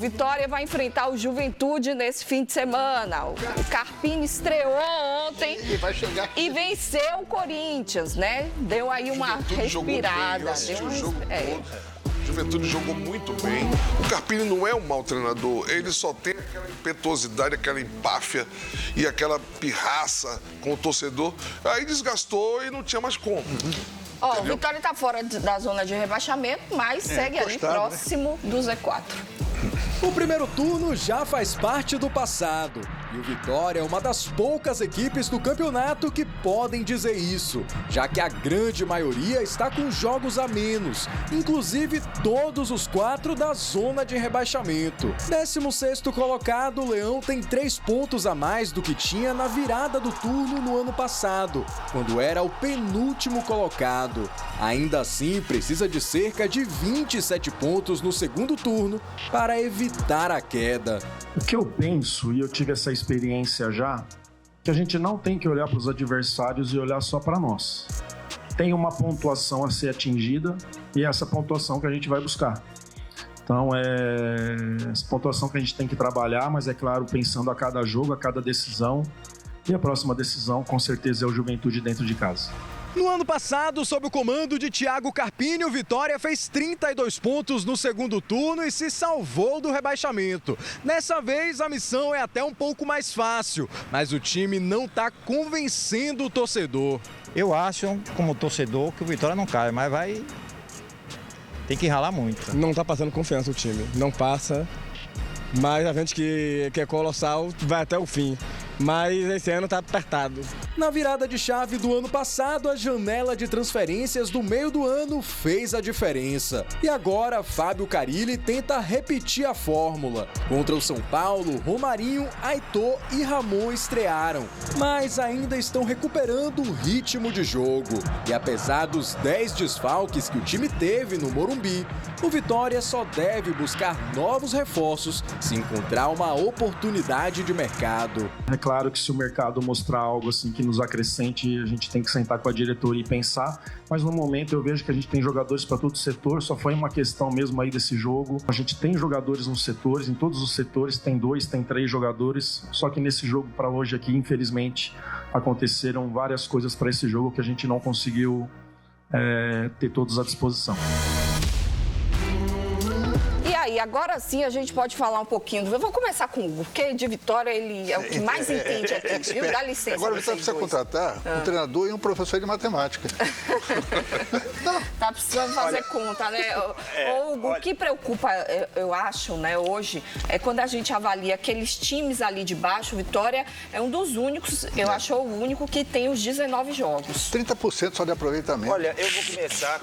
Vitória vai enfrentar o Juventude nesse fim de semana. O Carpini estreou ontem e venceu o Corinthians, né? Deu aí uma respirada. O Juventude jogou muito bem. O Carpini não é um mau treinador, ele só tem aquela impetuosidade, aquela empáfia e aquela pirraça com o torcedor. Aí desgastou e não tinha mais como. Ó, o Vitória tá fora da zona de rebaixamento, mas segue ali próximo do Z4. O primeiro turno já faz parte do passado. E o Vitória é uma das poucas equipes do campeonato que podem dizer isso, já que a grande maioria está com jogos a menos, inclusive todos os 4 da zona de rebaixamento. 16º colocado, o Leão tem 3 pontos a mais do que tinha na virada do turno no ano passado, quando era o penúltimo colocado. Ainda assim, precisa de cerca de 27 pontos no segundo turno para evitar a queda. O que eu penso, e eu tive essa experiência já, que a gente não tem que olhar para os adversários e olhar só para nós. Tem uma pontuação a ser atingida e é essa pontuação que a gente vai buscar. Então, é essa pontuação que a gente tem que trabalhar, mas é claro, pensando a cada jogo, a cada decisão. E a próxima decisão, com certeza, é o Juventude dentro de casa. No ano passado, sob o comando de Thiago Carpini, o Vitória fez 32 pontos no segundo turno e se salvou do rebaixamento. Dessa vez, a missão é até um pouco mais fácil, mas o time não está convencendo o torcedor. Eu acho, como torcedor, que o Vitória não cai, mas tem que ralar muito. Não está passando confiança o time, não passa, mas a gente que é colossal vai até o fim. Mas esse ano tá apertado. Na virada de chave do ano passado, a janela de transferências do meio do ano fez a diferença. E agora, Fábio Carille tenta repetir a fórmula. Contra o São Paulo, Romarinho, Aitor e Ramon estrearam, mas ainda estão recuperando o ritmo de jogo. E apesar dos 10 desfalques que o time teve no Morumbi, o Vitória só deve buscar novos reforços se encontrar uma oportunidade de mercado. É claro que se o mercado mostrar algo assim que nos acrescente, a gente tem que sentar com a diretoria e pensar, mas no momento eu vejo que a gente tem jogadores para todo o setor, só foi uma questão mesmo aí desse jogo. A gente tem jogadores nos setores, em todos os setores, tem 2, tem 3 jogadores, só que nesse jogo para hoje aqui, infelizmente, aconteceram várias coisas para esse jogo que a gente não conseguiu ter todos à disposição. E agora sim a gente pode falar um pouquinho. Eu vou começar com o Hugo, porque de Vitória ele é o que mais entende aqui, viu? Dá licença. Agora você precisa contratar um treinador e um professor de matemática. Tá precisando fazer conta, né? Hugo, o que preocupa, eu acho, né, hoje, é quando a gente avalia aqueles times ali de baixo. Vitória é um dos únicos, eu acho o único que tem os 19 jogos. 30% só de aproveitamento. Olha, eu vou começar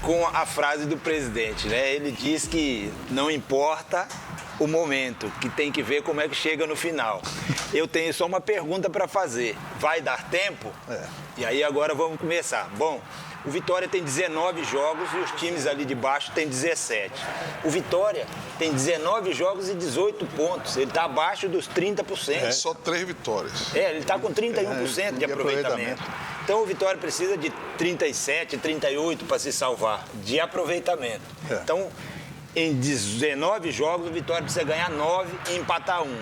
com a frase do presidente, né? Ele diz que não importa o momento, que tem que ver como é que chega no final. Eu tenho só uma pergunta para fazer. Vai dar tempo? E aí agora vamos começar. Bom, o Vitória tem 19 jogos e os times ali de baixo têm 17. O Vitória tem 19 jogos e 18 pontos. Ele está abaixo dos 30%. Só 3 vitórias. Ele está com 31% de aproveitamento. Então o Vitória precisa de 37, 38 para se salvar de aproveitamento. Então, em 19 jogos, o Vitória precisa ganhar 9 e empatar 1.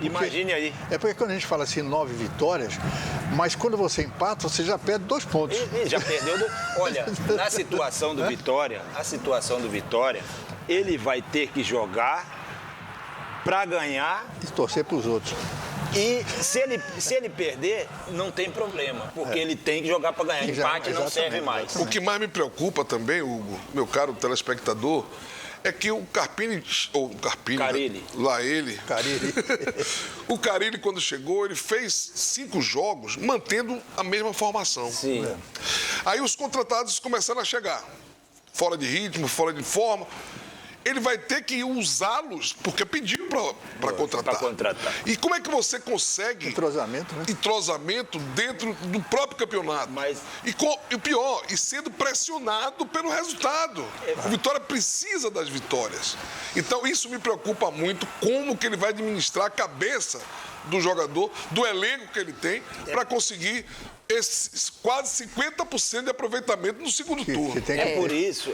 Imagine aí. É porque quando a gente fala assim, 9 vitórias, mas quando você empata, você já perde 2 pontos. Ele já perdeu. Olha, na situação do Vitória, ele vai ter que jogar para ganhar e torcer para os outros. E se ele perder, não tem problema, porque ele tem que jogar para ganhar. Empate não serve mais. O que mais me preocupa também, Hugo, meu caro telespectador, é que o Carpini, Carille. O Carille, quando chegou, ele fez 5 jogos mantendo a mesma formação. Sim. Aí os contratados começaram a chegar, fora de ritmo, fora de forma. Ele vai ter que usá-los, porque pediu para contratar. E como é que você consegue... Entrosamento, né? Entrosamento dentro do próprio campeonato. E o pior, e sendo pressionado pelo resultado. O Vitória precisa das vitórias. Então, isso me preocupa muito, como que ele vai administrar a cabeça do jogador, do elenco que ele tem, para conseguir esses quase 50% de aproveitamento no segundo turno.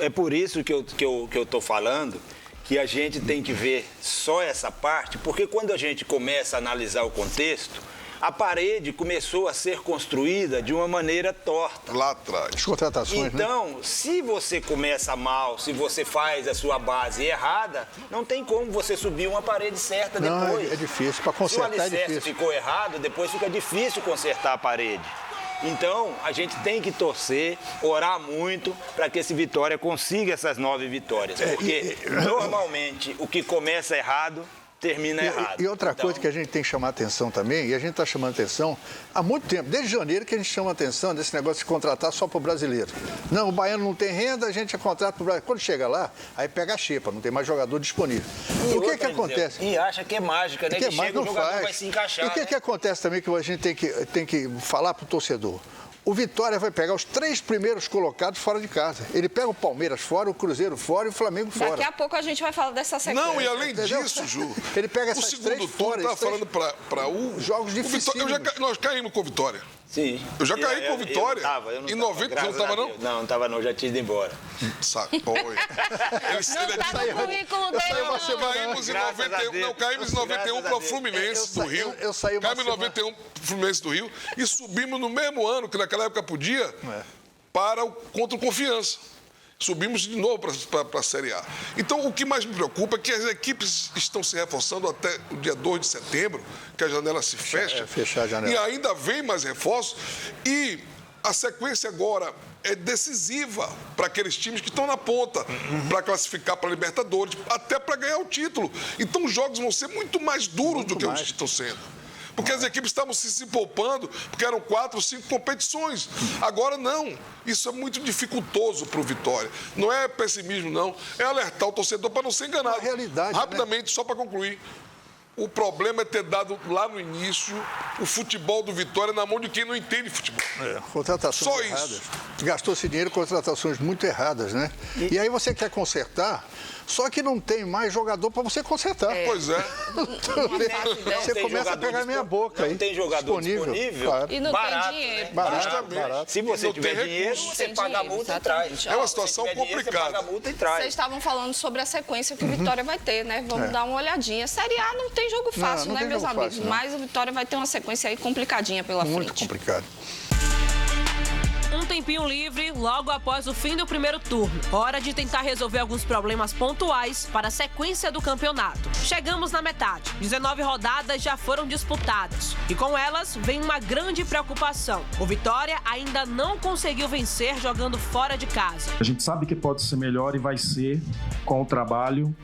É por isso que eu tô falando que a gente tem que ver só essa parte, porque quando a gente começa a analisar o contexto, a parede começou a ser construída de uma maneira torta. Lá atrás. As contratações, Então, se você começa mal, se você faz a sua base errada, não tem como você subir uma parede certa depois. Não, é difícil. Para consertar se o alicerce é difícil. ficou errado, depois fica difícil consertar a parede. Então, a gente tem que torcer, orar muito para que esse Vitória consiga essas 9 vitórias. Porque, normalmente, o que começa errado termina errado. E outra coisa que a gente tem que chamar atenção também, e a gente está chamando atenção há muito tempo, desde janeiro que a gente chama atenção desse negócio de contratar só para o brasileiro. Não, o baiano não tem renda, a gente contrata para o brasileiro. Quando chega lá, aí pega a xepa, não tem mais jogador disponível. E o que acontece? E acha que é mágica, né? Que chega, o jogador vai se encaixar. E o que acontece também que a gente tem que falar para o torcedor? O Vitória vai pegar os 3 primeiros colocados fora de casa. Ele pega o Palmeiras fora, o Cruzeiro fora e o Flamengo fora. Daqui a pouco a gente vai falar dessa sequência. Não, e além disso, Ju, ele pega essas o segundo 3 turno fora. tá falando para o jogos difíceis. Nós caímos com o Vitória. Sim. Eu já caí com o Vitória. Eu não em 90, você não estava não? Não estava não, já tinha ido embora. Saco, Não tá no currículo dele, não. Caímos em 91, não, caímos em 91 para o Fluminense do Rio. Caímos em 91 para o Fluminense do Rio e subimos no mesmo ano, que naquela época podia, contra o Confiança. Subimos de novo para a Série A. Então, o que mais me preocupa é que as equipes estão se reforçando até o dia 2 de setembro, que a janela se fecha. Fechar a janela. E ainda vem mais reforços. E a sequência agora é decisiva para aqueles times que estão na ponta, para classificar para a Libertadores, até para ganhar o título. Então, os jogos vão ser muito mais duros do que os que estão sendo. Porque as equipes estavam se poupando, porque eram 4 ou 5 competições. Agora não. Isso é muito dificultoso para o Vitória. Não é pessimismo, não. É alertar o torcedor para não ser enganado. A realidade, rapidamente, só para concluir. O problema é ter dado lá no início o futebol do Vitória na mão de quem não entende futebol. Contratações Só erradas. isso. Gastou esse dinheiro com contratações muito erradas, né? E aí você quer consertar, só que não tem mais jogador para você consertar. Pois é. Você começa a pegar minha boca aí. Não tem jogador disponível. Claro. E não barato, tem dinheiro. né? Barato. Se você não tiver tem dinheiro, recurso. você Tem paga a dinheiro, multa e traz. exatamente. É uma Se situação tiver dinheiro, complicada. Você paga a multa e traz. Vocês estavam falando sobre a sequência que o Vitória vai ter, né? Vamos dar uma olhadinha. Série A não tem jogo fácil, não né, tem meus jogo amigos? fácil, não. Mas o Vitória vai ter uma sequência aí complicadinha pela Muito frente. complicado. Um tempinho livre logo após o fim do primeiro turno. Hora de tentar resolver alguns problemas pontuais para a sequência do campeonato. Chegamos na metade. 19 rodadas já foram disputadas. E com elas vem uma grande preocupação. O Vitória ainda não conseguiu vencer jogando fora de casa. A gente sabe que pode ser melhor e vai ser com o trabalho,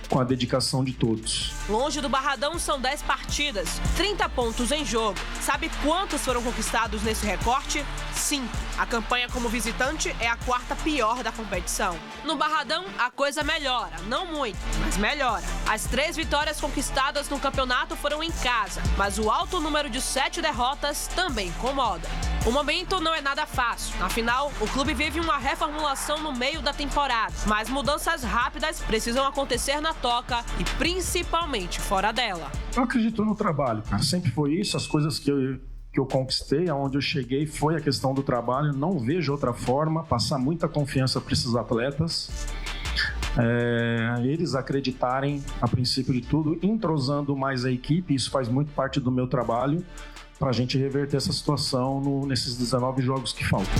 com a dedicação de todos. Longe do Barradão são 10 partidas, 30 pontos em jogo. Sabe quantos foram conquistados nesse recorte? 5. A campanha como visitante é a 4ª pior da competição. No Barradão, a coisa melhora. Não muito, mas melhora. As 3 vitórias conquistadas no campeonato foram em casa, mas o alto número de 7 derrotas também incomoda. O momento não é nada fácil. Afinal, o clube vive uma reformulação no meio da temporada, mas mudanças rápidas precisam acontecer na toca e principalmente fora dela. Eu acredito no trabalho, cara. Sempre foi isso. As coisas que eu conquistei, aonde eu cheguei, foi a questão do trabalho. Não vejo outra forma. Passar muita confiança para esses atletas. Eles acreditarem, a princípio de tudo, entrosando mais a equipe. Isso faz muito parte do meu trabalho para a gente reverter essa situação nesses 19 jogos que faltam.